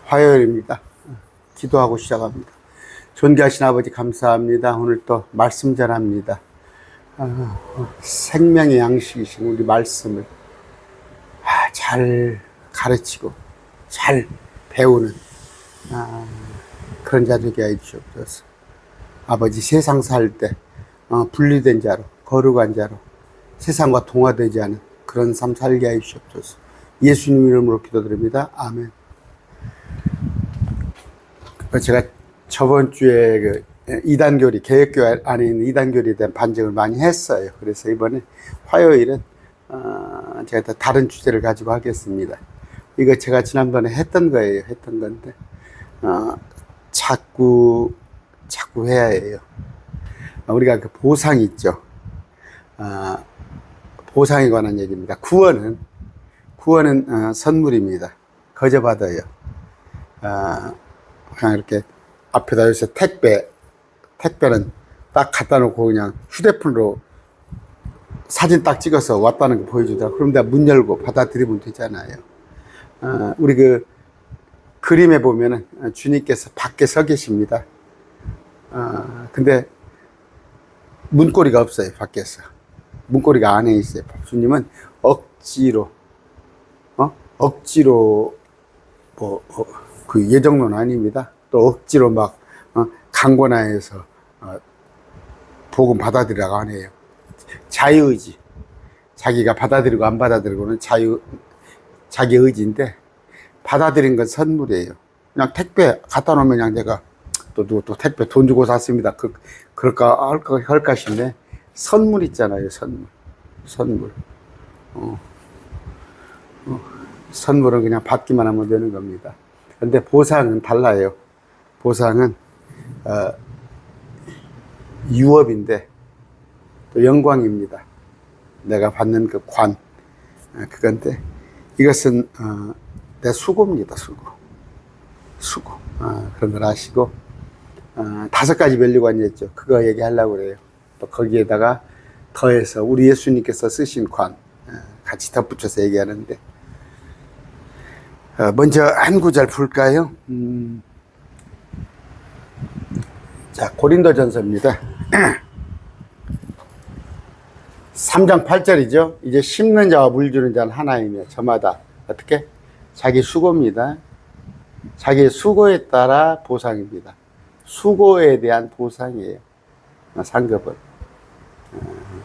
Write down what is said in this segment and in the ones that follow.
화요일입니다. 기도하고 시작합니다. 존귀하신 아버지 감사합니다. 오늘 또 말씀 전합니다. 생명의 양식이신 우리 말씀을 잘 가르치고 잘 배우는 그런 자 되게 해주옵소서. 아버지, 세상 살 때 분리된 자로, 거룩한 자로, 세상과 동화되지 않은 그런 삶 살게 해주옵소서. 예수님 이름으로 기도드립니다. 아멘. 제가 저번 주에 그 이단교리, 개혁교회 안에 있는 이단교리에 대한 반증을 많이 했어요. 그래서 이번에 화요일은 제가 다른 주제를 가지고 하겠습니다. 이거 제가 지난번에 했던 거예요. 했던 건데 자꾸 해야 해요. 우리가 그 보상 있죠. 보상에 관한 얘기입니다. 구원은 선물입니다. 거저 받아요. 그냥 이렇게 앞에다 요새 택배는 딱 갖다 놓고 그냥 휴대폰으로 사진 딱 찍어서 왔다는 거 보여주더라. 그럼 내가 문 열고 받아들이면 되잖아요. 우리 그 그림에 보면은 주님께서 밖에 서 계십니다. 근데 문고리가 없어요. 밖에서 문고리가 안에 있어요. 주님은 억지로 그 예정론은 아닙니다. 또 억지로 막 강권하여서 복음 받아들이라고 안 해요. 자유의지. 자기가 받아들이고 안 받아들이고는 자기 의지인데, 받아들인 건 선물이에요. 그냥 택배 갖다 놓으면 그냥 내가 또 택배 돈 주고 샀습니다. 그럴까 할까 싶네. 선물 있잖아요. 선물. 선물은 그냥 받기만 하면 되는 겁니다. 근데 보상은 달라요. 보상은 유업인데 또 영광입니다. 내가 받는 그 관, 그건데 이것은 내 수고입니다. 수고. 그런 걸 아시고 5가지 면류관이 있죠. 그거 얘기하려고 그래요. 또 거기에다가 더해서 우리 예수님께서 쓰신 관 같이 덧붙여서 얘기하는데, 먼저 한 구절 볼까요? 자, 고린도전서입니다. 3장 8절이죠. 이제 심는 자와 물 주는 자는 하나이며 저마다 어떻게? 자기 수고입니다. 자기 수고에 따라 보상입니다. 수고에 대한 보상이에요. 상급은.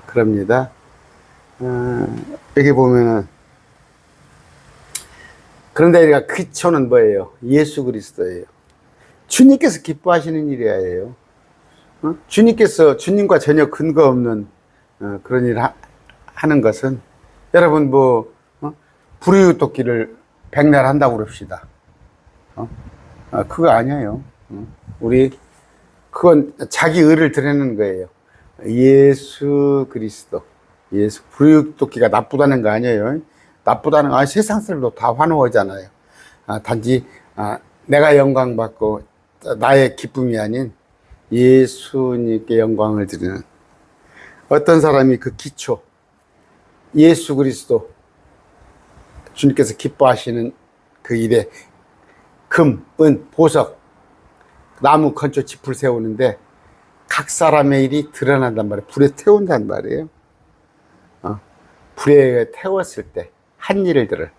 그럽니다. 여기 보면은, 그런데 우리가 기초는 뭐예요? 예수 그리스도예요. 주님께서 기뻐하시는 일이에요. 주님과 전혀 근거 없는 그런 일을 하는 것은, 여러분 불이웃 돕기를 백날 한다고 그럽시다. 그거 아니에요. 그건 자기 의를 드러내는 거예요. 예수 그리스도. 불이웃 돕기가 나쁘다는 거 아니에요. 나쁘다는 거, 세상 사람도 다 환호하잖아요. 단지 내가 영광 받고 나의 기쁨이 아닌 예수님께 영광을 드리는, 어떤 사람이 그 기초, 예수 그리스도, 주님께서 기뻐하시는 그 일에 금, 은, 보석, 나무, 건초, 짚을 세우는데 각 사람의 일이 드러난단 말이에요. 불에 태운단 말이에요. 불에 태웠을 때 한 일을 들을.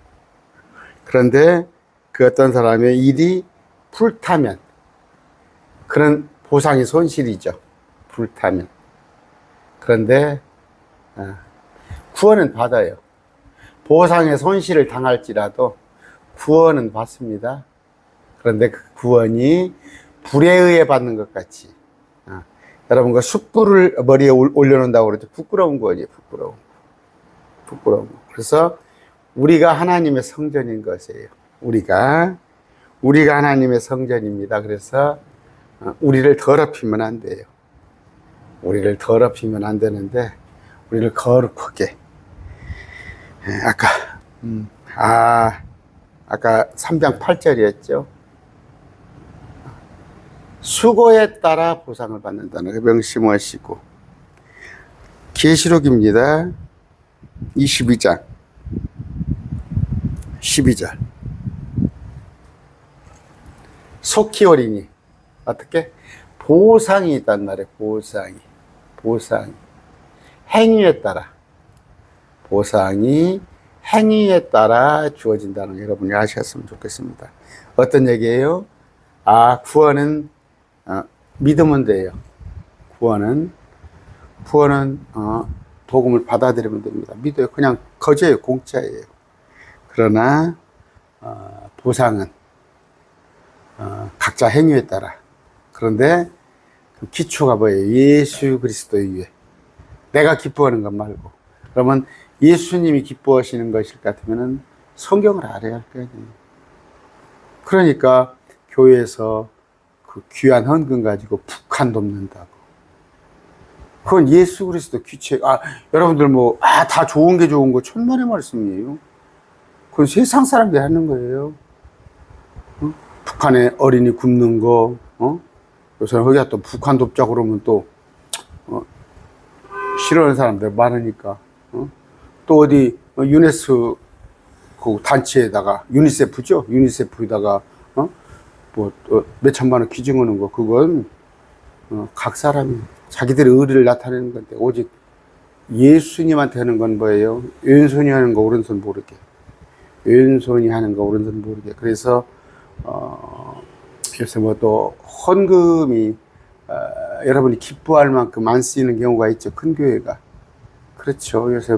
그런데 그 어떤 사람의 일이 불타면 그런 보상이 손실이죠. 불타면. 그런데 구원은 받아요. 보상의 손실을 당할지라도 구원은 받습니다. 그런데 그 구원이 불에 의해 받는 것 같이, 여러분 그 숯불을 머리에 올려놓는다고 그러죠. 부끄러운 거예요. 부끄러운 거. 그래서 우리가 하나님의 성전인 것이에요. 우리가 하나님의 성전입니다. 그래서 우리를 더럽히면 안 돼요. 우리를 더럽히면 안 되는데, 우리를 거룩하게, 아까 3장 8절이었죠. 수고에 따라 보상을 받는다는 거 명심하시고, 계시록입니다. 22장 12절. 속히 오리니. 어떻게? 보상이 있단 말이에요. 보상이. 행위에 따라. 보상이 행위에 따라 주어진다는 거 여러분이 아셨으면 좋겠습니다. 어떤 얘기예요? 구원은 믿으면 돼요. 구원은 복음을 받아들이면 됩니다. 믿어요. 그냥 거저예요. 공짜예요. 그러나 보상은 각자 행위에 따라. 그런데 그 기초가 뭐예요? 예수 그리스도 위에 내가 기뻐하는 것 말고. 그러면 예수님이 기뻐하시는 것일 것 같으면 성경을 알아야 할 거예요. 그러니까 교회에서 그 귀한 헌금 가지고 북한 돕는다고. 그건 예수 그리스도 규칙. 여러분들 다 좋은 게 좋은 거 천만의 말씀이에요. 그건 세상 사람들이 하는 거예요. 북한에 어린이 굶는 거, 요새 거기가 또 북한 돕자 그러면 또, 싫어하는 사람들 많으니까, 또 어디, 유네스 그 단체에다가, 유니세프죠? 유니세프에다가, 몇 천만 원 기증하는 거, 그건, 각 사람이 자기들의 의리를 나타내는 건데, 오직 예수님한테 하는 건 뭐예요? 왼손이 하는 거 오른손 모르게. 왼손이 하는 거 오른손 모르게. 그래서 또 헌금이 여러분이 기뻐할 만큼 안 쓰이는 경우가 있죠. 큰 교회가. 그렇죠. 요새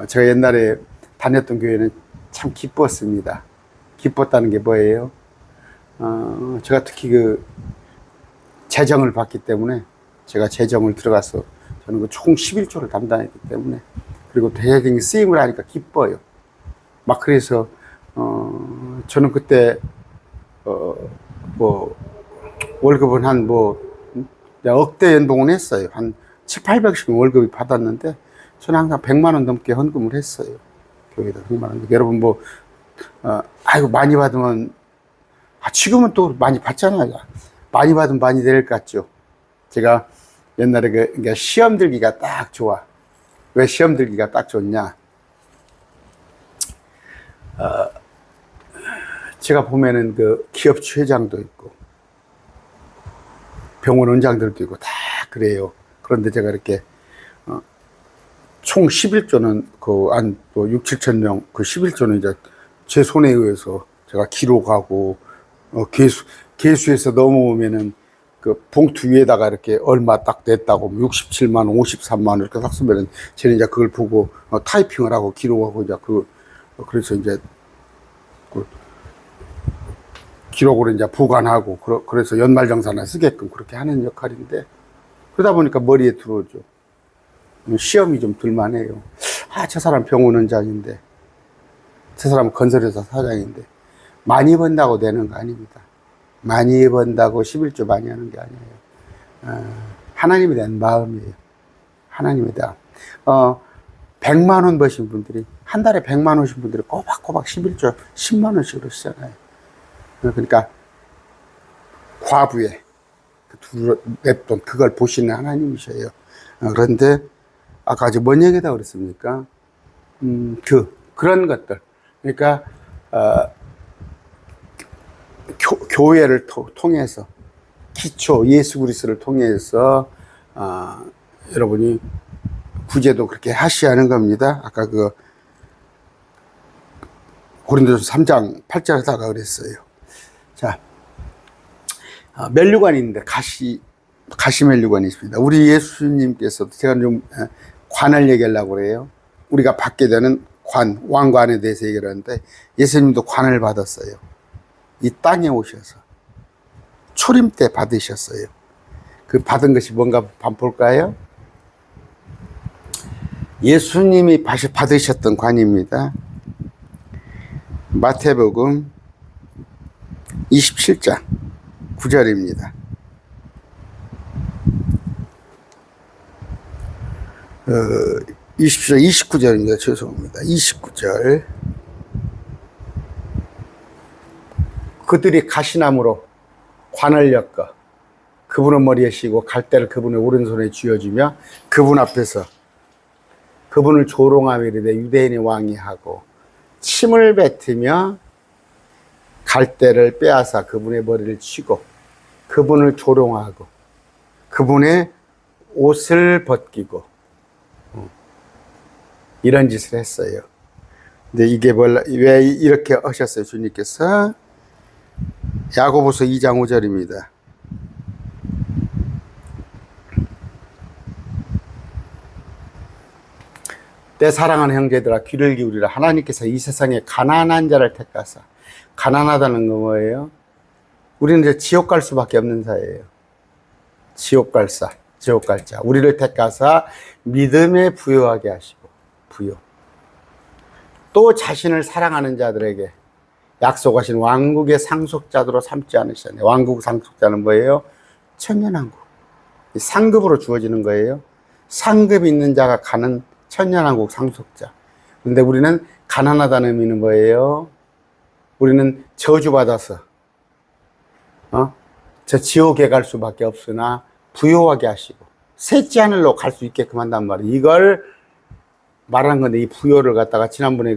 제가 옛날에 다녔던 교회는 참 기뻤습니다. 기뻤다는 게 뭐예요? 제가 특히 재정을 받기 때문에 제가 재정을 들어가서 저는 총 11조를 담당했기 때문에, 그리고 대대적인 쓰임을 하니까 기뻐요. 막 그래서 저는 그때 월급은 내가 억대 연봉은 했어요. 한 7,800씩 월급이 받았는데 저는 항상 100만 원 넘게 헌금을 했어요. 교회에다 100만 원. 여러분 많이 받으면 지금은 또 많이 받잖아요. 많이 받으면 많이 될 것 같죠. 제가 옛날에 그러니까 시험 들기가 딱 좋아. 왜 시험 들기가 딱 좋냐? 제가 보면은 기업 회장도 있고 병원 원장들도 있고 다 그래요. 그런데 제가 이렇게 총 11조는 한 6, 7천 명 11조는 이제 제 손에 의해서 제가 기록하고 개수에서 넘어오면은 봉투 위에다가 이렇게 얼마 딱 냈다고 67만 원, 53만 원 이렇게 딱 쓰면은 저는 이제 그걸 보고 타이핑을 하고 기록하고 이제 그래서 이제 기록으로 이제 보관하고 그래서 연말정산에 쓰게끔 그렇게 하는 역할인데, 그러다 보니까 머리에 들어오죠. 시험이 좀 들만해요. 저 사람 병원 원장인데, 저 사람 건설회사 사장인데 많이 번다고 되는 거 아닙니다. 많이 번다고 11조 많이 하는 게 아니에요. 하나님에 대한 마음이에요. 하나님에 대한 100만 원 버신 분들이, 한 달에 100만 원씩 분들이 꼬박꼬박 11조 10만 원씩으로 쓰잖아요. 그러니까 과부에 냅돈 그걸 보시는 하나님이셔요. 그런데 아까 아주 뭔 얘기다 그랬습니까? 그런 것들. 그러니까 교회를 통해서, 기초 예수 그리스도를 통해서 여러분이 구제도 그렇게 하셔야 하는 겁니다. 아까 고린도전서 3장 8절에다가 그랬어요. 자, 면류관이 있는데 가시 면류관이 있습니다. 우리 예수님께서도, 제가 좀 관을 얘기하려고 그래요. 우리가 받게 되는 왕관에 대해서 얘기를 하는데, 예수님도 관을 받았어요. 이 땅에 오셔서 초림 때 받으셨어요. 그 받은 것이 뭔가 한번 볼까요? 예수님이 받으셨던 관입니다. 마태복음 27장 9절입니다. 29절입니다. 죄송합니다. 29절. 그들이 가시나무로 관을 엮어 그분의 머리에 씌고 갈대를 그분의 오른손에 쥐어주며 그분 앞에서 그분을 조롱하며 이르되 유대인의 왕이 하고 침을 뱉으며 갈대를 빼앗아 그분의 머리를 치고 그분을 조롱하고 그분의 옷을 벗기고 이런 짓을 했어요. 근데 이게 왜 이렇게 하셨어요? 주님께서 야고보서 2장 5절입니다. 내 사랑하는 형제들아 귀를 기울이라. 하나님께서 이 세상에 가난한 자를 택하사. 가난하다는 거 뭐예요? 우리는 이제 지옥 갈 수밖에 없는 사예요. 지옥 갈 자. 우리를 택하사 믿음에 부요하게 하시고, 부요. 또 자신을 사랑하는 자들에게 약속하신 왕국의 상속자들로 삼지 않으셨네. 왕국 상속자는 뭐예요? 천년왕국. 상급으로 주어지는 거예요. 상급 있는 자가 가는 천년왕국 상속자. 그런데 우리는 가난하다는 의미는 뭐예요? 우리는 저주받아서 저 지옥에 갈 수밖에 없으나 부요하게 하시고 셋째 하늘로 갈 수 있게끔 한단 말이에요. 이걸 말한 건데, 이 부요를 갖다가 지난번에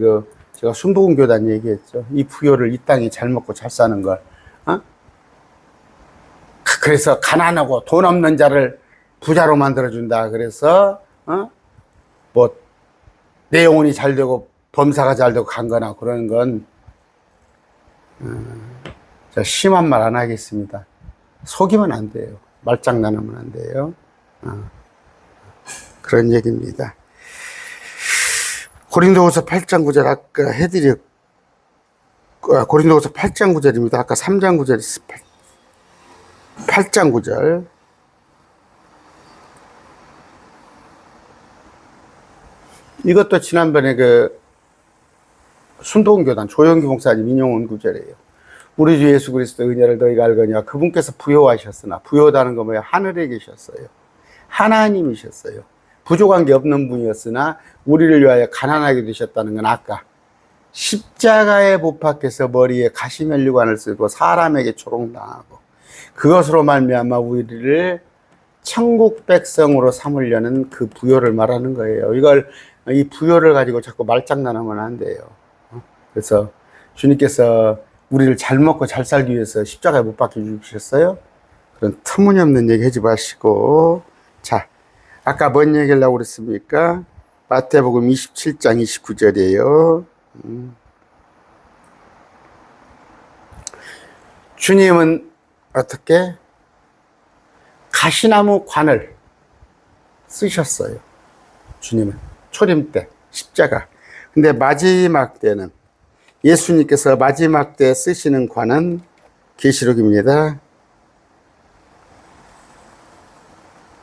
제가 순복음교단 얘기했죠. 이 부요를 이 땅에 잘 먹고 잘 사는 걸. 그래서 가난하고 돈 없는 자를 부자로 만들어준다. 그래서 뭐 내 영혼이 잘 되고 범사가 잘 되고 강건하고 그런 건 심한 말 안 하겠습니다. 속이면 안 돼요. 말장난하면 안 돼요. 그런 얘기입니다. 고린도후서 8장 9절 아까 고린도후서 8장 9절입니다. 아까 3장 9절 8장 9절. 이것도 지난번에 순복음교단 조영기 목사님 인용한 구절이에요. 우리 주 예수 그리스도의 은혜를 너희가 알거니와 그분께서 부요하셨으나, 부요하다는 거 뭐예요? 하늘에 계셨어요. 하나님이셨어요. 부족한 게 없는 분이었으나 우리를 위하여 가난하게 되셨다는 건 아까 십자가에 못 박혀서 머리에 가시면류관을 쓰고 사람에게 조롱당하고 그것으로 말미암아 우리를 천국 백성으로 삼으려는 그 부요를 말하는 거예요. 이 부요를 가지고 자꾸 말장난하면 안 돼요. 그래서 주님께서 우리를 잘 먹고 잘 살기 위해서 십자가에 못 박혀 주셨어요? 그런 터무니없는 얘기 하지 마시고. 자, 아까 뭔 얘기를 하고 그랬습니까? 마태복음 27장 29절이에요. 주님은 어떻게? 가시나무 관을 쓰셨어요. 주님은. 초림 때, 십자가. 근데 마지막 때는, 예수님께서 마지막 때 쓰시는 관은 계시록입니다.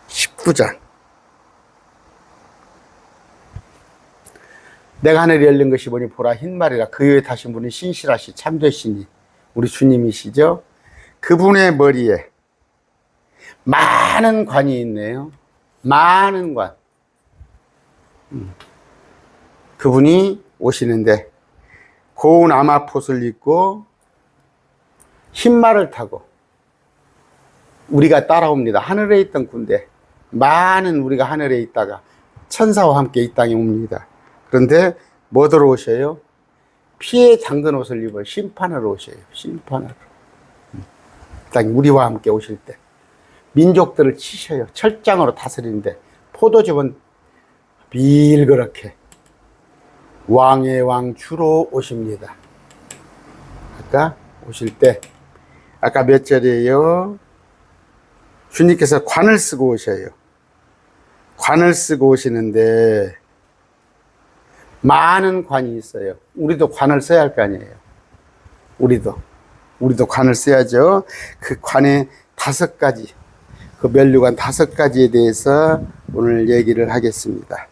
19장. 내가 하늘이 열린 것이 보니 보라 흰말이라. 그 위에 타신 분이 신실하시 참되시니 우리 주님이시죠. 그분의 머리에 많은 관이 있네요. 많은 관. 그분이 오시는데 고운 아마폿을 입고 흰말을 타고 우리가 따라옵니다. 하늘에 있던 군대, 많은 우리가 하늘에 있다가 천사와 함께 이 땅에 옵니다. 그런데 뭐더러 오셔요? 피에 잠근 옷을 입어 심판하러 오셔요. 심판하러. 땅 우리와 함께 오실 때 민족들을 치셔요. 철장으로 다스리는데 포도즙은 빌그렇게 왕의 왕 주로 오십니다. 아까 오실 때 아까 몇 절이에요? 주님께서 관을 쓰고 오셔요. 관을 쓰고 오시는데 많은 관이 있어요. 우리도 관을 써야 할 거 아니에요. 우리도 관을 써야죠. 그 관의 5가지, 그 면류관 5가지에 대해서 오늘 얘기를 하겠습니다.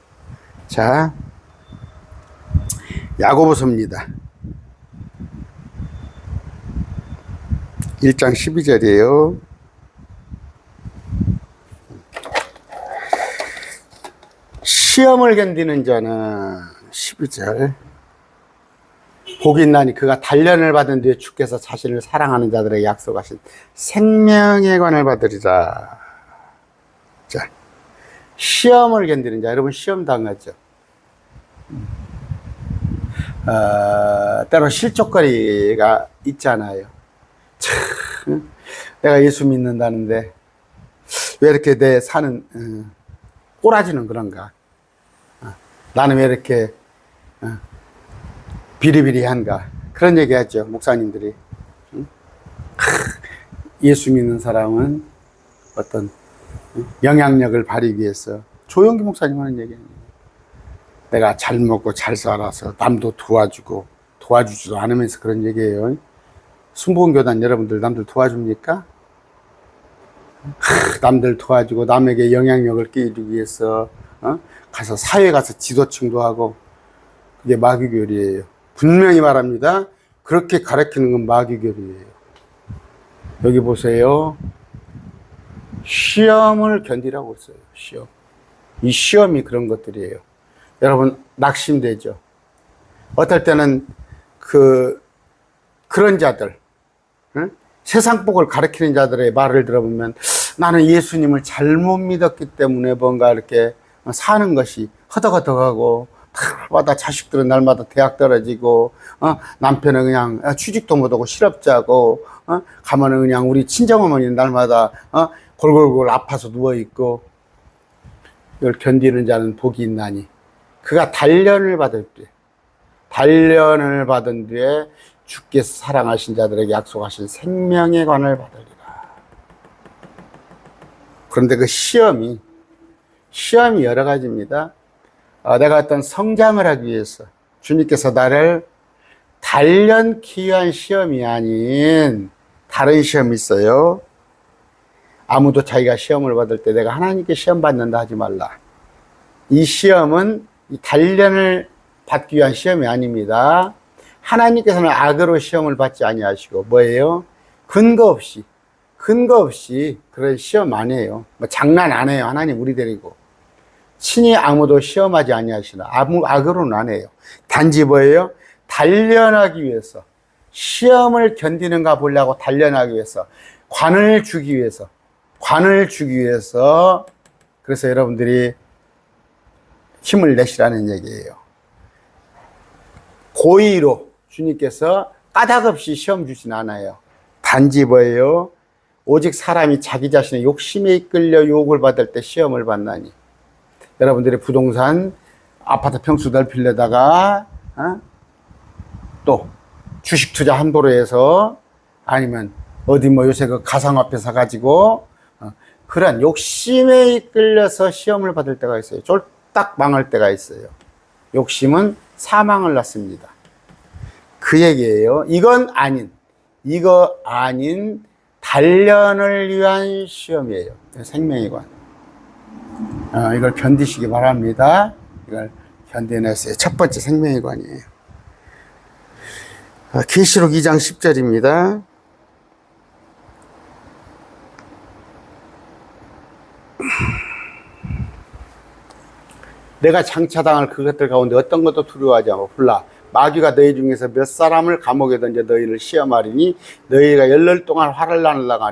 자, 야고보서입니다. 1장 12절이에요. 시험을 견디는 자는 12절. 복이 있나니 그가 단련을 받은 뒤에 주께서 자신을 사랑하는 자들에게 약속하신 생명의 관을 받으리라. 자, 시험을 견디는 자. 여러분 시험 당하죠? 때로 실족거리가 있잖아요. 참, 내가 예수 믿는다는데 왜 이렇게 내 사는 꼬라지는 그런가? 나는 왜 이렇게 비리비리한가? 그런 얘기 하죠, 목사님들이. 예수 믿는 사람은 어떤 영향력을 발휘하기 위해서, 조영기 목사님 하는 얘기예요. 내가 잘 먹고 잘 살아서 남도 도와주고, 도와주지도 않으면서 그런 얘기예요. 순복음교단 여러분들 남들 도와줍니까? 남들 도와주고 남에게 영향력을 끼치기 위해서 가서 사회 가서 지도층도 하고, 그게 마귀교리예요. 분명히 말합니다. 그렇게 가르치는 건 마귀교리예요. 여기 보세요. 시험을 견디라고 했어요. 시험. 이 시험이 그런 것들이에요. 여러분 낙심되죠. 어떨 때는 그런 자들, 세상 복을 가르치는 자들의 말을 들어보면 나는 예수님을 잘못 믿었기 때문에 뭔가 이렇게 사는 것이 허덕허덕하고, 날마다 자식들은 날마다 대학 떨어지고, 남편은 그냥 취직도 못하고 실업자고, 가면은 그냥 우리 친정어머니는 날마다 골골골 아파서 누워있고, 이걸 견디는 자는 복이 있나니 그가 단련을 받을 때, 단련을 받은 뒤에 주께서 사랑하신 자들에게 약속하신 생명의 관을 받으리라. 그런데 그 시험이 여러 가지입니다. 내가 어떤 성장을 하기 위해서 주님께서 나를 단련케 위한 시험이 아닌 다른 시험이 있어요. 아무도 자기가 시험을 받을 때 내가 하나님께 시험 받는다 하지 말라. 이 시험은 이 단련을 받기 위한 시험이 아닙니다. 하나님께서는 악으로 시험을 받지 아니하시고, 뭐예요? 근거 없이 그런 시험 안 해요. 뭐 장난 안 해요. 하나님 우리 데리고 친히 아무도 시험하지 아니하시나. 악으로는 안 해요. 단지 뭐예요? 단련하기 위해서, 시험을 견디는가 보려고 단련하기 위해서, 관을 주기 위해서. 그래서 여러분들이 힘을 내시라는 얘기예요. 고의로 주님께서 까닭없이 시험 주진 않아요. 단지 뭐예요? 오직 사람이 자기 자신의 욕심에 이끌려 유혹을 받을 때 시험을 받나니. 여러분들이 부동산 아파트 평수 넓히려다가 또 주식 투자 함부로 해서, 아니면 어디 뭐 요새 그 가상화폐 사가지고 그런 욕심에 이끌려서 시험을 받을 때가 있어요. 쫄딱 망할 때가 있어요. 욕심은 사망을 낳습니다. 그 얘기예요. 이거 아닌 단련을 위한 시험이에요. 생명의 관. 이걸 견디시기 바랍니다. 이걸 견뎌냈어요. 첫 번째 생명의 관이에요. 계시록 2장 10절입니다. 내가 장차당할 그것들 가운데 어떤 것도 두려워하지 않고 홀라 마귀가 너희 중에서 몇 사람을 감옥에 던져 너희를 시험하리니 너희가 열흘 동안 화를 나누려고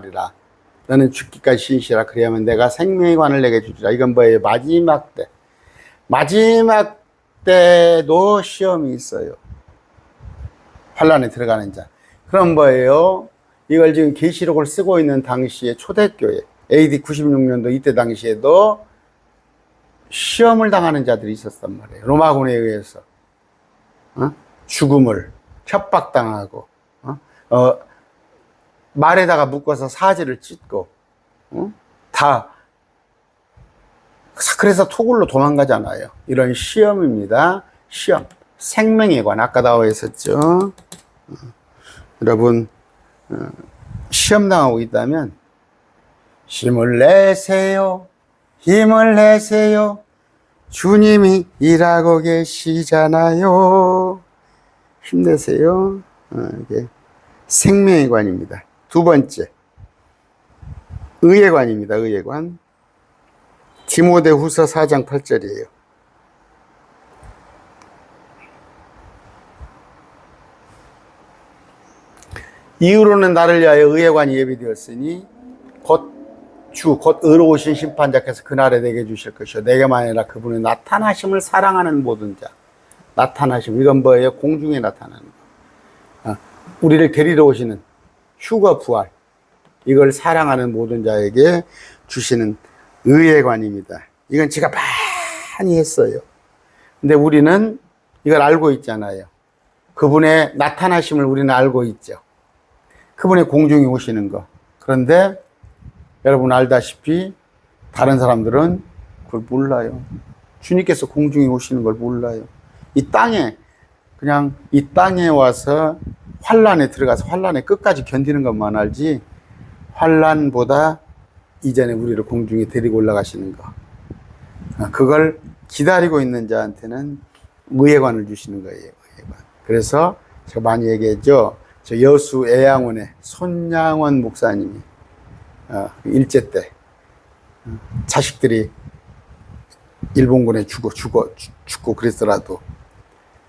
너는 죽기까지 신실하라. 그래야만 내가 생명의 관을 내게 주리라. 이건 뭐예요? 마지막 때도 시험이 있어요. 환란에 들어가는 자. 그럼 뭐예요? 이걸 지금 계시록을 쓰고 있는 당시에 초대교회 AD 96년도 이때 당시에도 시험을 당하는 자들이 있었단 말이에요. 로마군에 의해서 죽음을 협박당하고, 말에다가 묶어서 사지를 찢고, 그래서 토굴로 도망가잖아요. 이런 시험입니다. 시험. 생명의 관. 아까 나와 있었죠. 여러분, 시험 당하고 있다면 힘을 내세요. 주님이 일하고 계시잖아요. 힘내세요. 이게 생명의 관입니다. 두 번째, 의의 관입니다. 의의 관. 디모데후서 4장 8절이에요. 이후로는 나를 위하여 의의 관이 예비되었으니 곧 의로우신 심판자께서 그날에 내게 주실 것이요 내게만 아니라 그분의 나타나심을 사랑하는 모든 자. 나타나심, 이건 뭐예요? 공중에 나타나는 거. 우리를 데리러 오시는 휴거 부활, 이걸 사랑하는 모든 자에게 주시는 의의 관입니다. 이건 제가 많이 했어요. 근데 우리는 이걸 알고 있잖아요. 그분의 나타나심을 우리는 알고 있죠. 그분의 공중에 오시는 거. 그런데 여러분 알다시피 다른 사람들은 그걸 몰라요. 주님께서 공중에 오시는 걸 몰라요. 이 땅에, 그냥 이 땅에 와서 환란에 들어가서 환란의 끝까지 견디는 것만 알지, 환란보다 이전에 우리를 공중에 데리고 올라가시는 거, 그걸 기다리고 있는 자한테는 의회관을 주시는 거예요. 의회관. 그래서 제가 많이 얘기했죠. 저 여수 애양원의 손양원 목사님이 일제 때 자식들이 일본군에 죽고 그랬더라도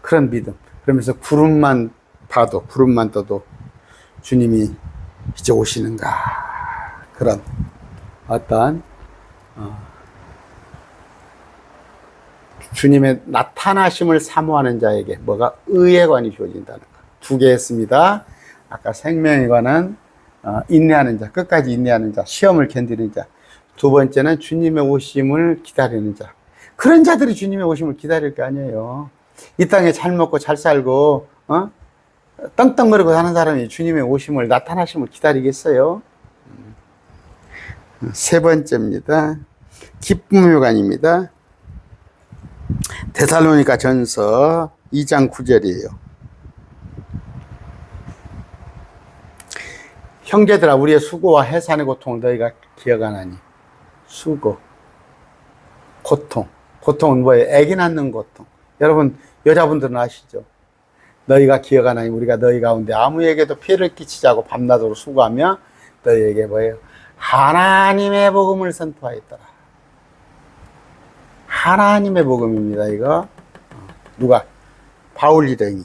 그런 믿음, 그러면서 구름만 봐도, 구름만 떠도 주님이 이제 오시는가, 그런 어떤 주님의 나타나심을 사모하는 자에게 뭐가 의의 관이 주어진다는 것. 두 개 했습니다. 아까 생명의 관은 인내하는 자, 끝까지 인내하는 자, 시험을 견디는 자. 두 번째는 주님의 오심을 기다리는 자. 그런 자들이 주님의 오심을 기다릴 거 아니에요. 이 땅에 잘 먹고 잘 살고 떵떵거리고 사는 사람이 주님의 오심을, 나타나심을 기다리겠어요? 세 번째입니다. 기쁨의 관입니다. 데살로니가 전서 2장 9절이에요. 형제들아, 우리의 수고와 해산의 고통을 너희가 기억하나니. 수고, 고통. 고통은 뭐예요? 애기 낳는 고통. 여러분, 여자분들은 아시죠? 너희가 기억하나니, 우리가 너희 가운데 아무에게도 피해를 끼치자고 밤낮으로 수고하며 너희에게 뭐예요? 하나님의 복음을 선포하였더라. 하나님의 복음입니다. 이거 누가? 바울 일행이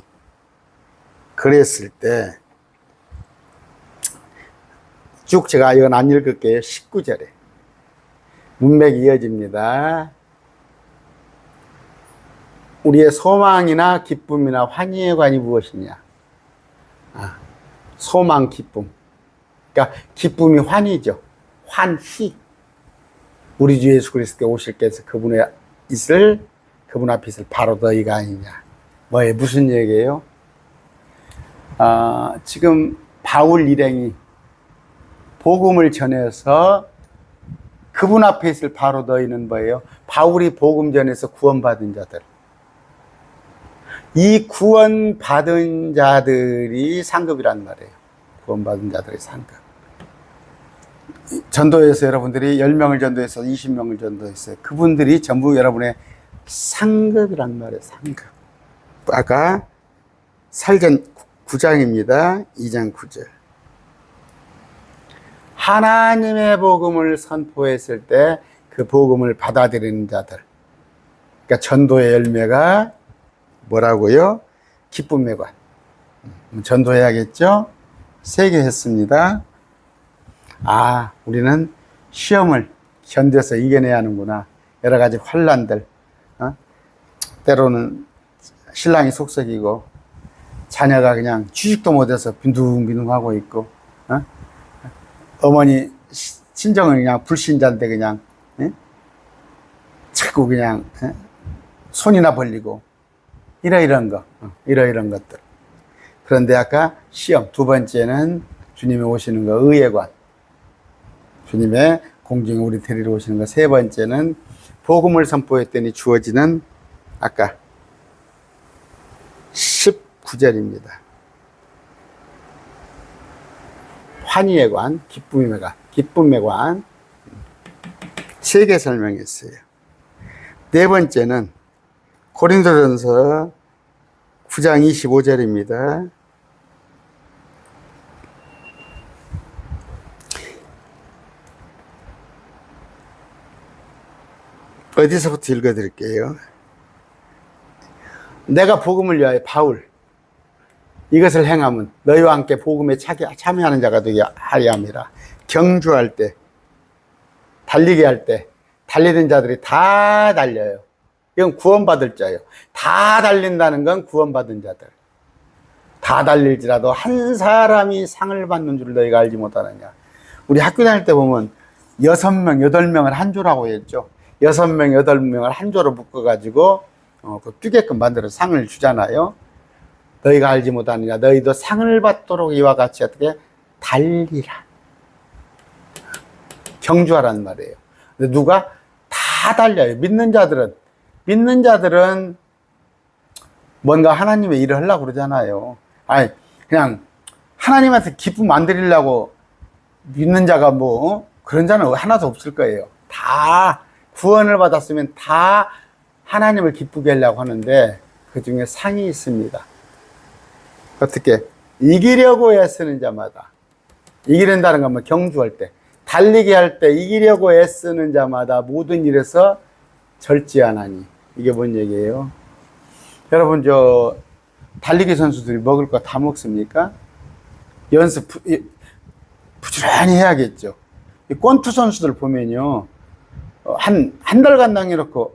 그랬을 때, 쭉 제가 이건 안 읽을게요. 19절에 문맥이 이어집니다. 우리의 소망이나 기쁨이나 환희의 관이 무엇이냐? 소망, 기쁨. 그러니까 기쁨이 환희죠. 환희. 우리 주 예수 그리스도께 오실 때서 그분 앞에 있을 바로 너희가 아니냐. 뭐예요? 무슨 얘기예요? 지금 바울 일행이 복음을 전해서 그분 앞에 있을 바로 너희는 뭐예요? 바울이 복음 전해서 구원받은 자들. 이 구원받은 자들이 상급이란 말이에요. 구원받은 자들의 상급. 전도해서 여러분들이 10명을 전도해서 20명을 전도했어요. 그분들이 전부 여러분의 상급이란 말이에요. 상급. 아까 살전 9장입니다. 2장 9절. 하나님의 복음을 선포했을 때 그 복음을 받아들이는 자들. 그러니까 전도의 열매가 뭐라고요? 기쁨의 관. 전도해야겠죠? 3개 했습니다. 우리는 시험을 견뎌서 이겨내야 하는구나. 여러 가지 환란들. 때로는 신랑이 속썩이고 자녀가 그냥 취직도 못해서 빈둥빈둥하고 있고, 어머니 친정은 그냥 불신자인데 그냥 자꾸 그냥 손이나 벌리고 이러이러한 것들. 그런데 아까 시험, 두 번째는 주님이 오시는 거, 의의 관. 주님의 공중에 우리 데리러 오시는 거. 세 번째는 복음을 선포했더니 주어지는 아까 19절입니다. 환희의 관, 기쁨의 관. 3개 설명했어요. 네 번째는 고린도전서 9장 25절입니다. 어디서부터 읽어드릴게요. 내가 복음을 위하여 바울 이것을 행하면 너희와 함께 복음에 참여하는 자가 되게 하려 함이라. 경주할 때, 달리게 할 때 달리는 자들이 다 달려요. 이건 구원받을 자예요. 다 달린다는 건 구원받은 자들. 다 달릴지라도 한 사람이 상을 받는 줄 너희가 알지 못하느냐. 우리 학교 다닐 때 보면 6명, 8명을 한 조라고 했죠. 6명, 8명을 한 조로 묶어가지고 그 뛰게끔 만들어 상을 주잖아요. 너희가 알지 못하느냐. 너희도 상을 받도록 이와 같이 어떻게 달리라. 경주하라는 말이에요. 근데 누가 다 달려요. 믿는 자들은 뭔가 하나님의 일을 하려고 그러잖아요. 아니, 그냥 하나님한테 기쁨 안 드리려고 믿는 자가 그런 자는 하나도 없을 거예요. 다 구원을 받았으면 다 하나님을 기쁘게 하려고 하는데 그 중에 상이 있습니다. 어떻게? 이기려고 애쓰는 자마다. 이기는다는 건 경주할 때. 달리기 할 때 이기려고 애쓰는 자마다 모든 일에서 절제하나니. 이게 뭔 얘기예요? 여러분, 달리기 선수들이 먹을 거 다 먹습니까? 연습 부지런히 해야겠죠. 권투 선수들 보면요, 한 달간 남겨놓고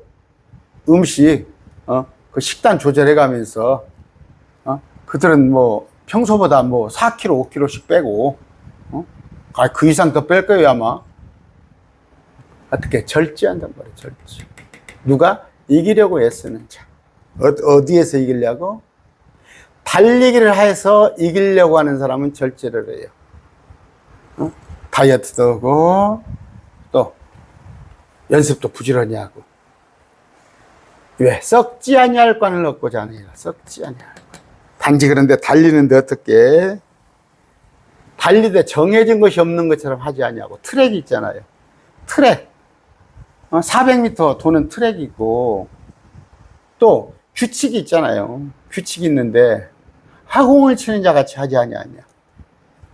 음식, 그 식단 조절해 가면서, 그들은 평소보다 4kg, 5kg씩 빼고, 그 이상 더 뺄 거예요, 아마. 어떻게? 절제한단 말이에요, 절제. 누가? 이기려고 애쓰는 자. 어디에서 이기려고? 달리기를 해서 이기려고 하는 사람은 절제를 해요. 다이어트도 하고, 또, 연습도 부지런히 하고. 왜? 썩지 아니할 관을 얻고자 하느니라. 썩지 아니할 관. 단지 그런데 달리는데 어떻게? 달리되 정해진 것이 없는 것처럼 하지 아니하고. 트랙이 있잖아요. 트랙. 400m 도는 트랙이 있고, 또 규칙이 있잖아요. 규칙이 있는데 허공을 치는 자 같이 하지 아니하냐.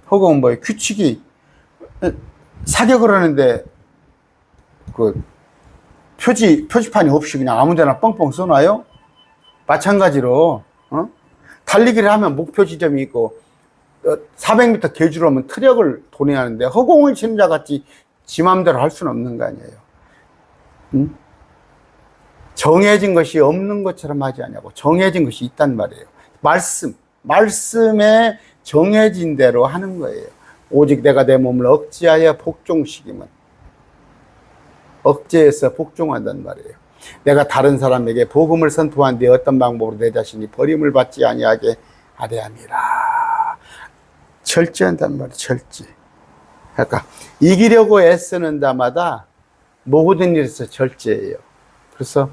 허공은 뭐예요? 규칙이 사격을 하는데 그 표지판이 없이 그냥 아무데나 뻥뻥 쏘나요? 마찬가지로 달리기를 하면 목표 지점이 있고 400m 계주로 하면 트랙을 도내하는데 허공을 치는 자 같이 지 맘대로 할 수는 없는 거 아니에요. 정해진 것이 없는 것처럼 하지 않냐고. 정해진 것이 있단 말이에요. 말씀에 정해진 대로 하는 거예요. 오직 내가 내 몸을 억제하여 복종시키면 억제해서 복종한단 말이에요. 내가 다른 사람에게 복음을 선포한 뒤에 어떤 방법으로 내 자신이 버림을 받지 아니하게 하려 함이라. 절제한단 말이에요. 절제. 그러니까 이기려고 애쓰는 자마다 모든 일에서 절제해요. 그래서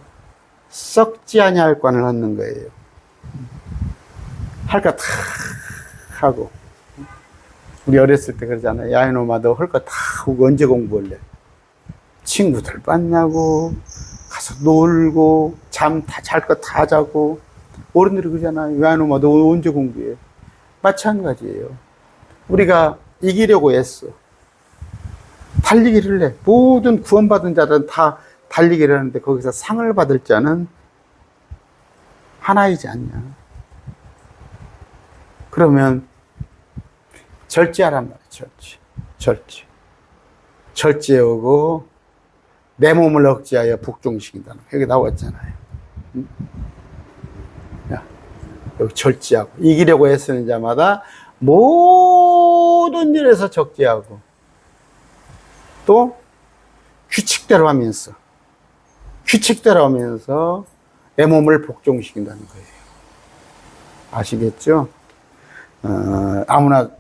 썩지 아니할 관을 얻는 거예요. 할 거 다 하고. 우리 어렸을 때 그러잖아요. 야 이놈아 너 할 거 다 하고 언제 공부할래? 친구들 만나고 가서 놀고 잠 다 잘 거 다 자고. 어른들이 그러잖아요. 야 이놈아 너 언제 공부해? 마찬가지예요. 우리가 이기려고 애써. 달리기를 해. 모든 구원받은 자들은 다 달리기를 하는데 거기서 상을 받을 자는 하나이지 않냐. 그러면 절제하란 말이에요. 절제. 절제하고 내 몸을 억제하여 복종시킨다는 거. 여기 나왔잖아요. 여기 절제하고 이기려고 애쓰는 자마다 모든 일에서 적제하고 또 규칙대로 하면서 내 몸을 복종시킨다는 거예요. 아시겠죠? 아무나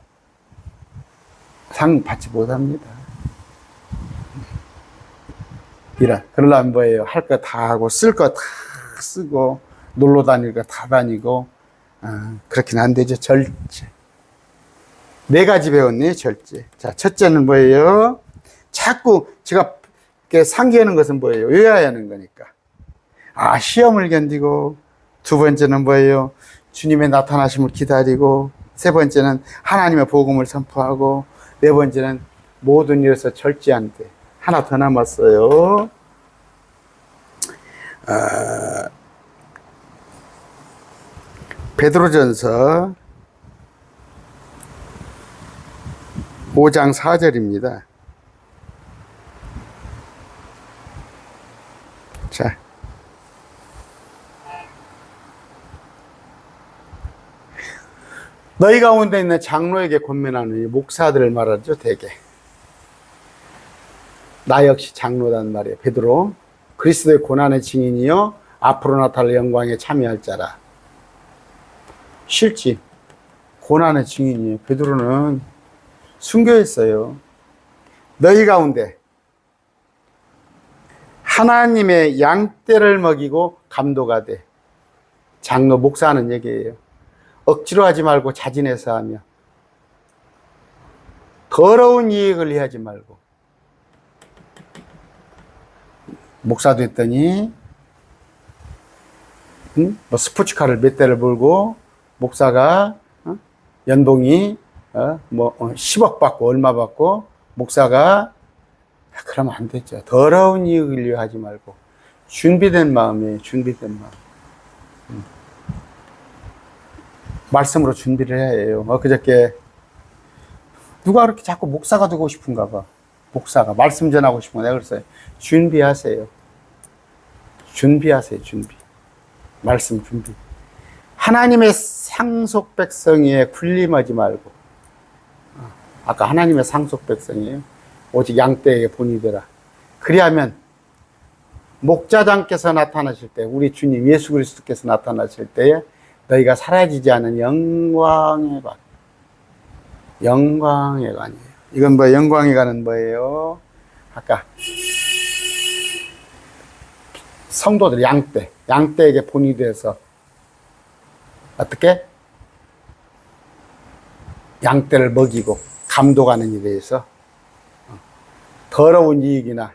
상 받지 못합니다. 그러려면 뭐예요? 할 거 다 하고, 쓸 거 다 쓰고, 놀러 다닐 거 다 다니고, 그렇게는 안 되죠. 절제. 4가지 배웠네요. 절제. 자, 첫째는 뭐예요? 자꾸 제가 상기하는 것은 뭐예요? 외워야 하는 거니까. 시험을 견디고, 2번째는 뭐예요? 주님의 나타나심을 기다리고, 3번째는 하나님의 복음을 선포하고, 4번째는 모든 일에서 절제한대. 하나 더 남았어요. 베드로전서 5장 4절입니다. 자, 너희 가운데 있는 장로에게 권면하는 목사들을 말하죠. 대개 나 역시 장로단 말이에요. 베드로, 그리스도의 고난의 증인이요 앞으로 나타날 영광에 참여할 자라. 실지 고난의 증인이에요. 베드로는 순교했어요. 너희 가운데 하나님의 양떼를 먹이고 감독하되, 장로 목사하는 얘기예요. 억지로 하지 말고 자진해서 하며 더러운 이익을 위하지 말고. 목사도 했더니 뭐 스포츠카를 몇 대를 몰고 목사가 연봉이 뭐 10억 받고 얼마 받고 목사가 그러면 안 되죠. 더러운 이익을 위하지 말고 준비된 마음이에요. 준비된 마음. 말씀으로 준비를 해야 해요. 그저께 누가 그렇게 자꾸 목사가 되고 싶은가 봐. 목사가 말씀 전하고 싶은 거 내가 그랬어요. 준비하세요. 준비하세요. 준비. 말씀 준비. 하나님의 상속 백성에 군림하지 말고. 아까 하나님의 상속 백성이에요. 오직 양떼에게 본이 되라. 그리하면 목자장께서 나타나실 때, 우리 주님 예수 그리스도께서 나타나실 때에 너희가 사라지지 않은 영광의 관. 영광의 관이에요. 이건 뭐 영광의 관은 뭐예요? 아까 성도들 양떼에게 본이 돼서 어떻게? 양떼를 먹이고 감독하는 일에 대해서 더러운 이익이나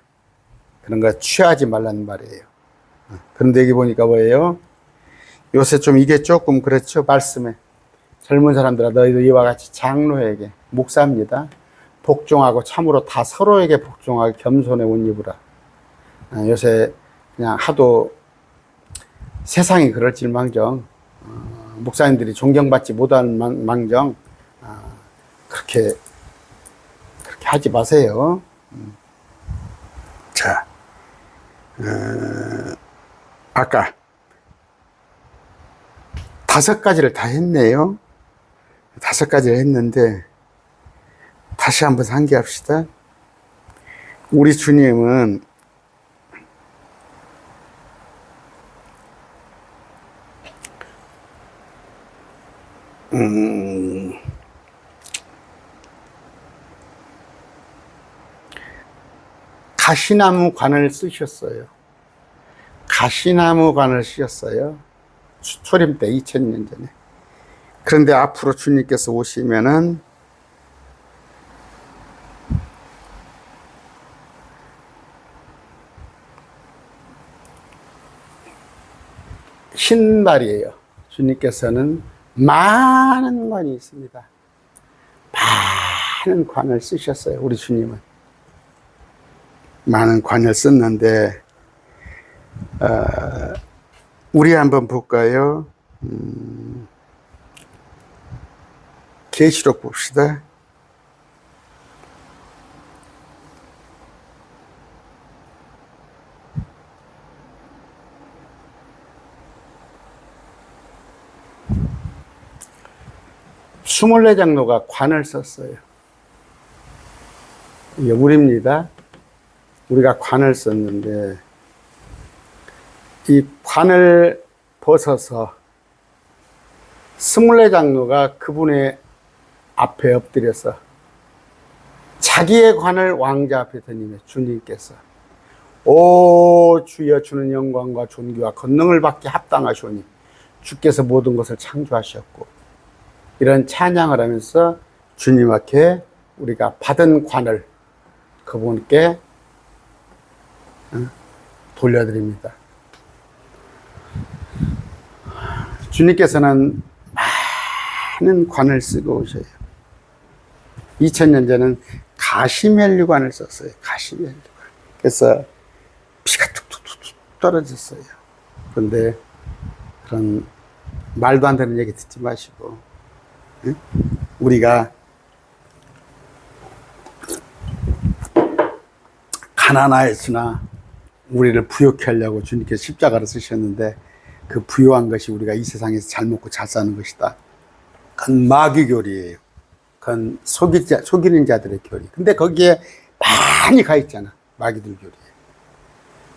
그런 거 취하지 말라는 말이에요. 그런데 여기 보니까 뭐예요? 요새 좀 이게 조금 그렇죠. 말씀에 젊은 사람들아 너희도 이와 같이 장로에게, 목사입니다, 복종하고 참으로 다 서로에게 복종하고 겸손의 옷 입으라. 요새 그냥 하도 세상이 그럴지망정 목사님들이 존경받지 못하는 망정 그렇게 하지 마세요. 자, 아까 5가지를 다 했네요. 5가지를 했는데 다시 한번 상기합시다. 우리 주님은 가시나무 관을 쓰셨어요. 가시나무 관을 쓰셨어요. 초림 때 2000년 전에. 그런데 앞으로 주님께서 오시면은 흰말이에요. 주님께서는 많은 관이 있습니다. 많은 관을 쓰셨어요. 우리 주님은 많은 관을 썼는데 우리 한번 볼까요? 계시록 봅시다. 스물네 장로가 관을 썼어요. 이게 우리입니다. 우리가 관을 썼는데 이 관을 벗어서 24장로가 그분의 앞에 엎드려서 자기의 관을 왕자 앞에 던지며 주님께서 오 주여 주는 영광과 존귀와 권능을 받기 합당하시오니 주께서 모든 것을 창조하셨고, 이런 찬양을 하면서 주님 앞에 우리가 받은 관을 그분께 돌려드립니다. 주님께서는 많은 관을 쓰고 오셔요. 2000년 전에는 가시멜류관을 썼어요. 가시멜류관. 그래서 피가 툭툭툭 떨어졌어요. 그런데 그런 말도 안 되는 얘기 듣지 마시고, 응? 우리가 가난하였으나 우리를 부욕케 하려고 주님께서 십자가를 쓰셨는데 그 부요한 것이 우리가 이 세상에서 잘 먹고 잘 사는 것이다. 그건 마귀 교리예요. 그건 속이는 자들의 교리. 근데 거기에 많이 가 있잖아. 마귀들 교리에.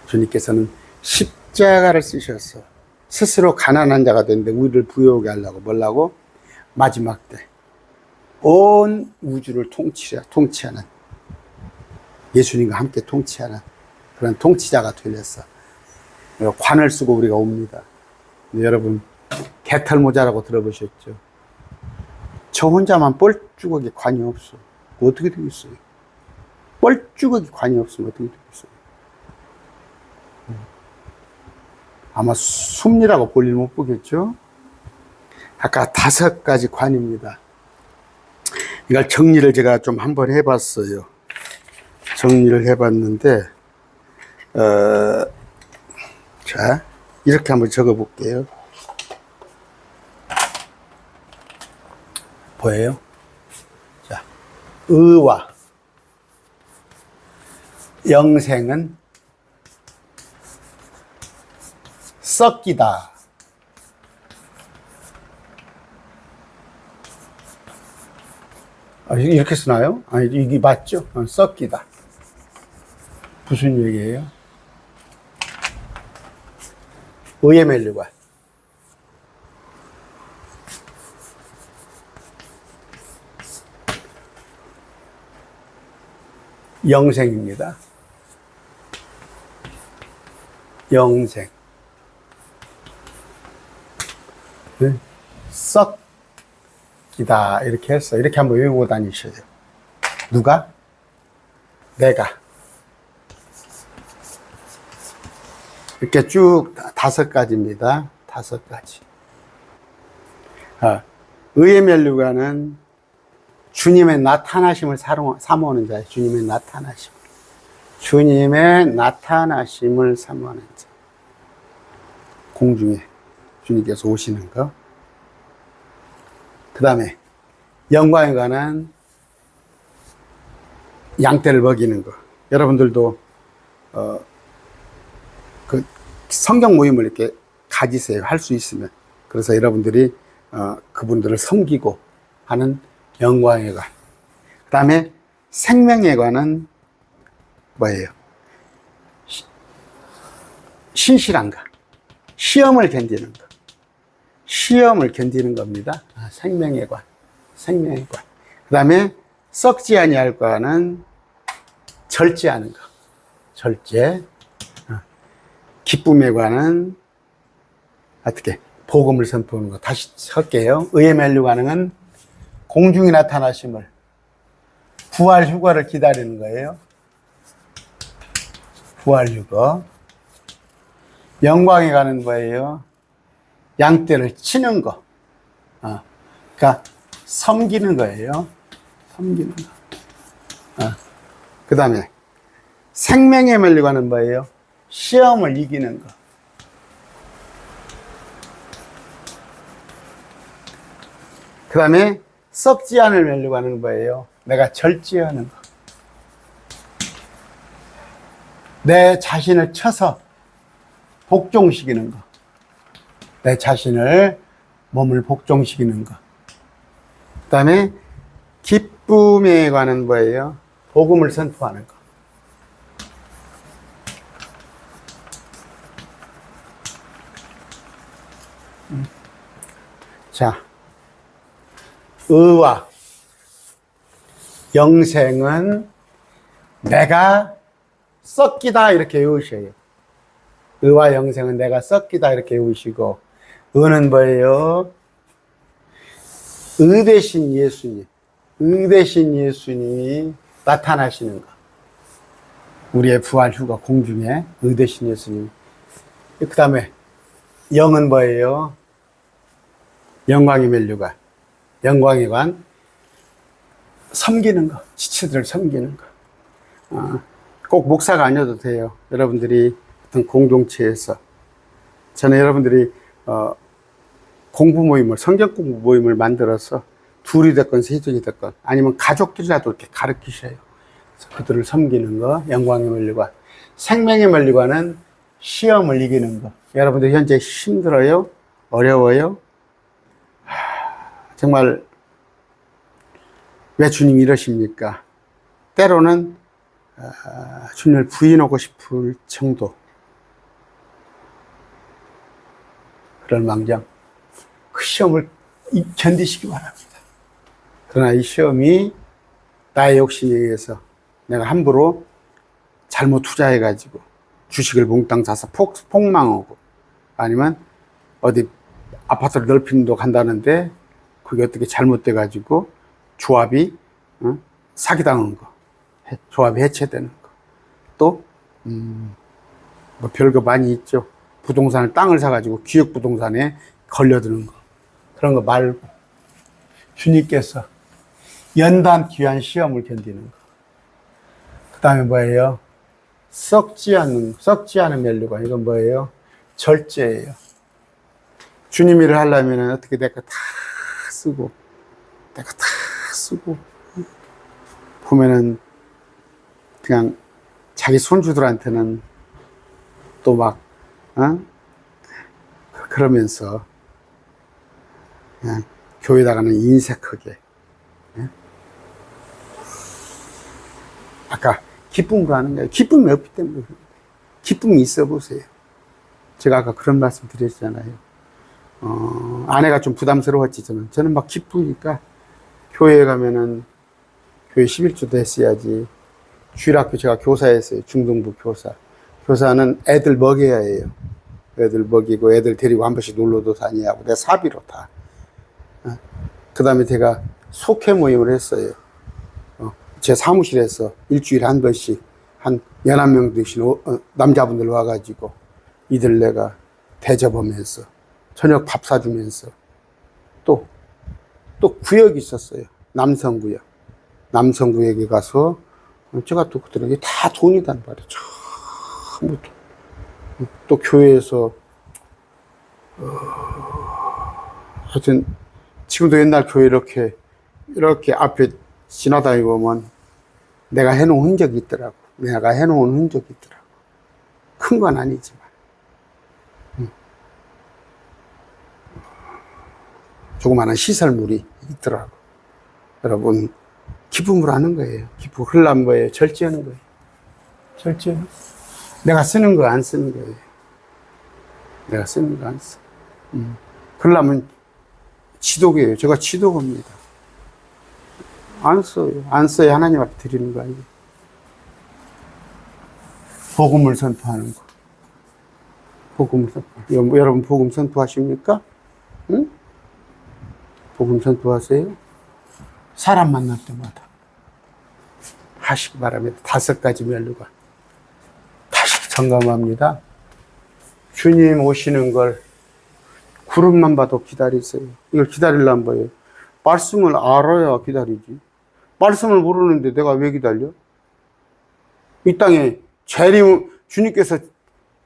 주님께서는 십자가를 쓰셔서 스스로 가난한 자가 됐는데 우리를 부여하게 하려고 뭐라고? 마지막 때 온 우주를 통치하는 예수님과 함께 통치하는 그런 통치자가 되렸어. 관을 쓰고 우리가 옵니다. 여러분 개털모자라고 들어보셨죠? 저 혼자만 뻘쭈걱이 관이 없어. 어떻게 되겠어요? 뻘쭈걱이 관이 없으면 어떻게 되겠어요? 아마 숲이라고 볼일 못 보겠죠? 아까 5가지 관입니다. 이걸 정리를 제가 좀 한번 해봤어요. 정리를 해봤는데, 자, 이렇게 한번 적어볼게요. 보여요? 자, 의와 영생은 썩기다. 이렇게 쓰나요? 아니, 이게 맞죠? 썩기다. 무슨 얘기예요? 의의 멸류관. 영생입니다. 영생. 네? 썩기다. 이렇게 했어. 이렇게 한번 외우고 다니셔야 돼요. 누가? 내가. 이렇게 쭉 5가지입니다. 5가지. 의의 멸류관은 주님의 나타나심을 사모하는 자예요. 주님의 나타나심. 주님의 나타나심을 사모하는 자. 공중에 주님께서 오시는 거. 그 다음에 영광에 관한 양떼를 먹이는 거. 여러분들도 그 성경 모임을 이렇게 가지세요. 할 수 있으면. 그래서 여러분들이 그분들을 섬기고 하는 영광에 관. 그 다음에 생명에 관은 뭐예요? 신실한 거. 시험을 견디는 거. 시험을 견디는 겁니다. 생명의 관. 생명의 관. 그 다음에 썩지 아니할 관은 절제하는 거. 절제. 기쁨의 관은 어떻게? 복음을 선포하는 거. 다시 할게요. 의의 멸류관은 공중에 나타나심을, 부활 휴거를 기다리는 거예요. 부활 휴거. 영광에 가는 거예요. 양떼를 치는 거. 그러니까 섬기는 거예요. 섬기는 거. 그 다음에 생명에 멸류관은 뭐예요? 시험을 이기는 거. 그 다음에 썩지 않을 멸류관은 뭐예요? 내가 절제하는 거. 내 자신을 쳐서 복종시키는 거. 내 자신을, 몸을 복종시키는 거. 그 다음에 기쁨에 관한 뭐예요? 복음을 선포하는 거. 자, 의와 영생은 내가 썩기다 이렇게 외우셔요. 의와 영생은 내가 썩기다 이렇게 외우시고, 의는 뭐예요? 의 대신 예수님, 의 대신 예수님이 나타나시는 것. 우리의 부활 휴가 공중에 의 대신 예수님. 그 다음에 영은 뭐예요? 영광의 멸류관. 영광의 관. 섬기는 거. 지체들을 섬기는 거. 꼭 목사가 아니어도 돼요. 여러분들이 어떤 공동체에서. 저는 여러분들이 공부 모임을, 성경 공부 모임을 만들어서 둘이 됐건 셋이 됐건 아니면 가족끼리라도 이렇게 가르치셔요. 그래서 그들을 섬기는 거. 영광의 멸류관. 생명의 멸류관은 시험을 이기는 거. 여러분들 현재 힘들어요? 어려워요? 정말 왜 주님이 이러십니까? 때로는 주님을 부인하고 싶을 정도. 그럴 망정 그 시험을 견디시기 바랍니다. 그러나 이 시험이 나의 욕심에 의해서 내가 함부로 잘못 투자해가지고 주식을 몽땅 사서 폭망하고, 아니면 어디 아파트를 넓히는 데 간다는데 그게 어떻게 잘못돼가지고 조합이 사기당한 거, 조합이 해체되는 거, 또 뭐 별거 많이 있죠. 부동산을, 땅을 사가지고 기업부동산에 걸려드는 거, 그런 거 말고 주님께서 연단 귀한 시험을 견디는 거. 그 다음에 뭐예요? 썩지 않은 멸류관. 이건 뭐예요? 절제예요. 주님 일을 하려면 어떻게 내 거 다 쓰고, 보면은 그냥 자기 손주들한테는 또 막, 그러면서 그냥 교회다가는 인색하게. 아까 기쁨으로 하는 거예요. 기쁨이 없기 때문에. 기쁨이 있어 보세요. 제가 아까 그런 말씀 드렸잖아요. 아내가 좀 부담스러웠지, 저는 막 기쁘니까 교회에 가면은 교회 11조도 했어야지. 주일학교 제가 교사였어요. 중등부 교사. 교사는 애들 먹여야 해요. 애들 먹이고 애들 데리고 한 번씩 놀러도 다녀야 하고, 내가 사비로 다. 그 다음에 제가 속회 모임을 했어요. 제 사무실에서 일주일에 한 번씩 한 11명 되신 남자분들 와가지고 이들 내가 대접하면서 저녁 밥 사주면서, 또 구역이 있었어요. 남성구역에 가서 제가 또 그들에게 다 돈이단 말이에요. 처음부터. 또 교회에서 하여튼 지금도 옛날 교회 이렇게 앞에 지나다니고 보면 내가 해놓은 흔적이 있더라고. 큰 건 아니지만. 조그마한 시설물이 있더라고. 여러분, 기쁨으로 하는 거예요. 기쁨 흘러난 거예요. 절제하는 거예요. 절제하는 거예요. 내가 쓰는 거 안 쓰는 거예요. 내가 쓰는 거 안 써. 그러려면 지도교예요. 제가 지도교입니다. 안 써요. 하나님 앞에 드리는 거 아니에요. 복음을 선포하는 거. 여러분 복음 선포하십니까? 응? 복음 선포하세요? 사람 만날 때마다 하시기 바랍니다. 5가지 멸류관. 다시 점검합니다. 주님 오시는 걸 구름만 봐도 기다리세요. 이걸 기다리려면 뭐예요? 말씀을 알아야 기다리지. 말씀을 모르는데 내가 왜 기다려? 이 땅에 주님께서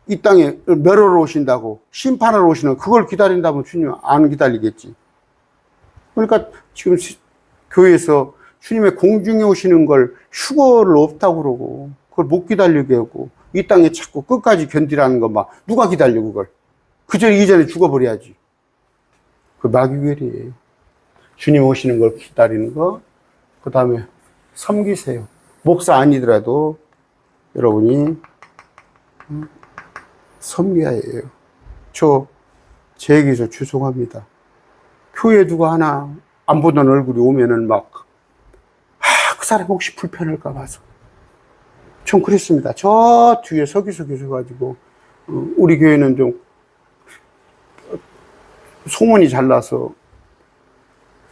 이 땅에 멸하러 오신다고, 심판하러 오시는 그걸 기다린다면 주님 안 기다리겠지. 그러니까 지금 교회에서 주님의 공중에 오시는 걸 휴거를 없다고 그러고, 그걸 못 기다리게 하고, 이 땅에 자꾸 끝까지 견디라는 거 막 누가 기다려 그걸. 이전에 죽어버려야지. 그 마귀결이에요. 주님 오시는 걸 기다리는 거. 그 다음에 섬기세요. 목사 아니더라도 여러분이 섬겨야 해요. 제 얘기에서 죄송합니다. 교회 누가 하나 안 보던 얼굴이 오면은 그 사람 혹시 불편할까 봐서. 전 그랬습니다. 저 뒤에 서기서 계셔가지고, 우리 교회는 좀 소문이 잘 나서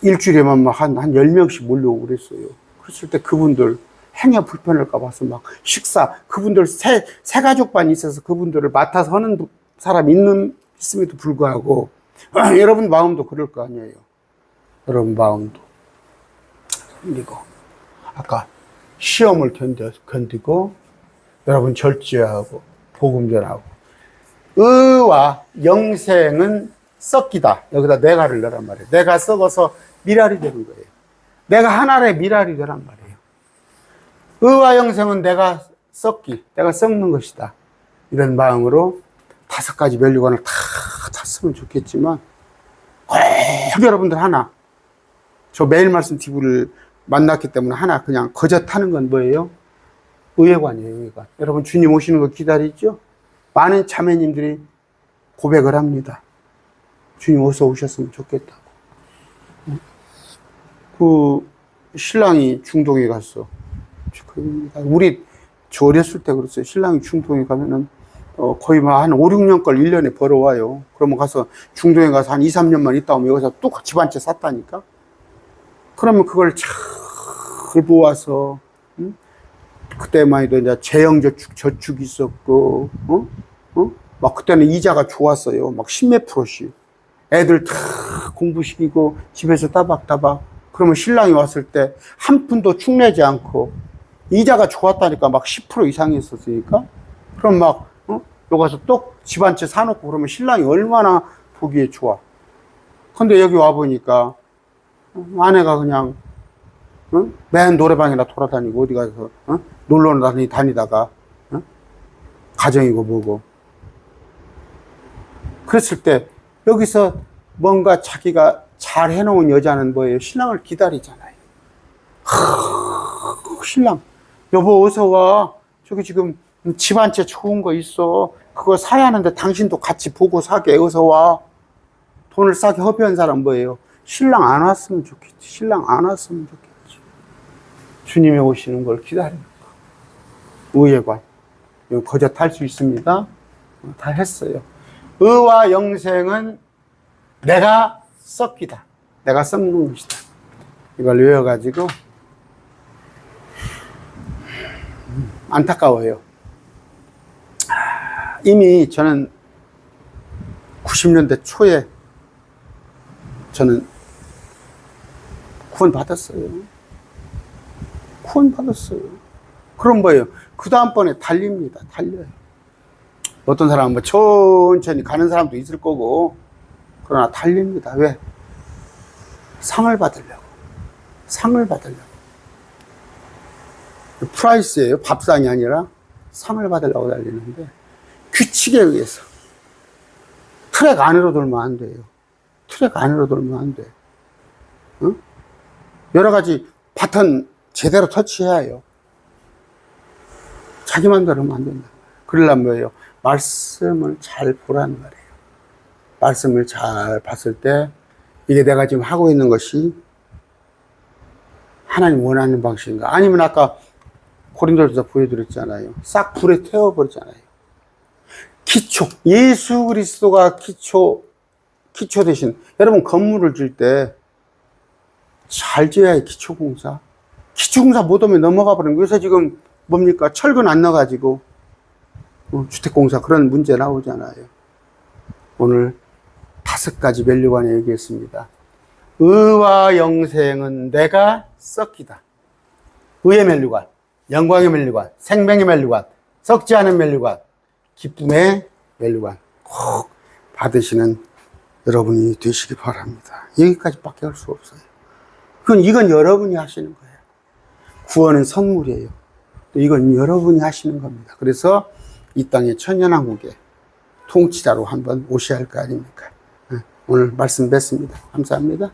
일주일에만 한 10명씩 몰려오고 그랬어요. 그랬을 때 그분들 행여 불편할까 봐서 식사, 그분들 세 가족반이 있어서 그분들을 맡아서 하는 사람이 있음에도 불구하고, 여러분 마음도 그럴 거 아니에요. 여러분 마음도. 그리고 아까 시험을 견디고 여러분 절제하고 복음 전하고, 의와 영생은 썩기다. 여기다 내가를 넣으란 말이에요. 내가 썩어서 미랄이 되는 거예요. 내가 하나의 미랄이 되란 말이에요. 의와 영생은 내가 썩는 것이다. 이런 마음으로 5가지 멸류관을 다 탔으면 좋겠지만, 꼭 여러분들 하나, 저 매일 말씀 TV를 만났기 때문에 하나 그냥 거젓하는 건 뭐예요? 의회관이에요, 의회관. 여러분, 주님 오시는 거 기다리죠? 많은 자매님들이 고백을 합니다. 주님 어서 오셨으면 좋겠다고. 그 신랑이 중동에 갔어. 우리 저 어렸을 때 그랬어요. 신랑이 중동에 가면은 거의 한 5, 6년 걸 1년에 벌어와요. 그러면 가서 중동에 가서 한 2, 3년만 있다 오면 여기서 또 집 한 채 샀다니까? 그러면 그걸 잘 모아서, 응? 그때만 해도 이제 재형저축 있었고, 막 그때는 이자가 좋았어요. 막 10몇 %씩. 애들 다 공부시키고 집에서 따박따박. 그러면 신랑이 왔을 때 한 푼도 축내지 않고 이자가 좋았다니까 막 10% 이상이었으니까. 그럼 막, 여기 가서 또 집 한 채 사놓고 그러면 신랑이 얼마나 보기에 좋아. 근데 여기 와보니까 아내가 그냥, 맨 노래방이나 돌아다니고 어디 가서, 놀러 다니다가, 가정이고 뭐고. 그랬을 때 여기서 뭔가 자기가 잘 해놓은 여자는 뭐예요? 신랑을 기다리잖아요. 신랑, 여보 어서 와. 저기 지금 집 한 채 좋은 거 있어. 그거 사야 하는데 당신도 같이 보고 사게. 어서 와. 돈을 싸게 허비한 사람 뭐예요? 신랑 안 왔으면 좋겠지. 신랑 안 왔으면 좋겠지. 주님이 오시는 걸 기다리는 거. 의회관. 이거 거젓할 수 있습니다. 다 했어요. 의와 영생은 내가 썩기다. 내가 썩는 것이다. 이걸 외워가지고 안타까워요. 이미 저는 90년대 초에 저는 구원 받았어요. 구원 받았어요. 그럼 뭐예요? 그 다음번에 달립니다. 달려요. 어떤 사람은 뭐 천천히 가는 사람도 있을 거고, 그러나 달립니다. 왜? 상을 받으려고. 상을 받으려고. 프라이스예요. 밥상이 아니라 상을 받으려고 달리는데, 규칙에 의해서 트랙 안으로 돌면 안 돼요. 트랙 안으로 돌면 안 돼. 응? 여러 가지 패턴 제대로 터치해야 해요. 자기 맘대로 하면 안 된다. 그러려면 뭐예요? 말씀을 잘 보라는 말이에요. 말씀을 잘 봤을 때 이게 내가 지금 하고 있는 것이 하나님 원하는 방식인가? 아니면 아까 고린도전서 보여드렸잖아요. 싹 불에 태워버렸잖아요. 기초, 예수 그리스도가 기초 대신, 여러분 건물을 질 때 잘 지어야 해. 기초공사 못하면 넘어가 버리는 거예요. 그래서 지금 뭡니까? 철근 안 넣어가지고 주택공사 그런 문제 나오잖아요. 오늘 5가지 멸류관에 얘기했습니다. 의와 영생은 내가 썩기다. 의의 멸류관, 영광의 멸류관, 생명의 멸류관, 썩지 않은 멸류관, 기쁨의 멸류관 꼭 받으시는 여러분이 되시기 바랍니다. 여기까지밖에 할 수 없어요. 이건 여러분이 하시는 거예요. 구원은 선물이에요. 이건 여러분이 하시는 겁니다. 그래서 이 땅의 천년왕국의 통치자로 한번 오셔야 할 거 아닙니까? 오늘 말씀 뵙습니다. 감사합니다.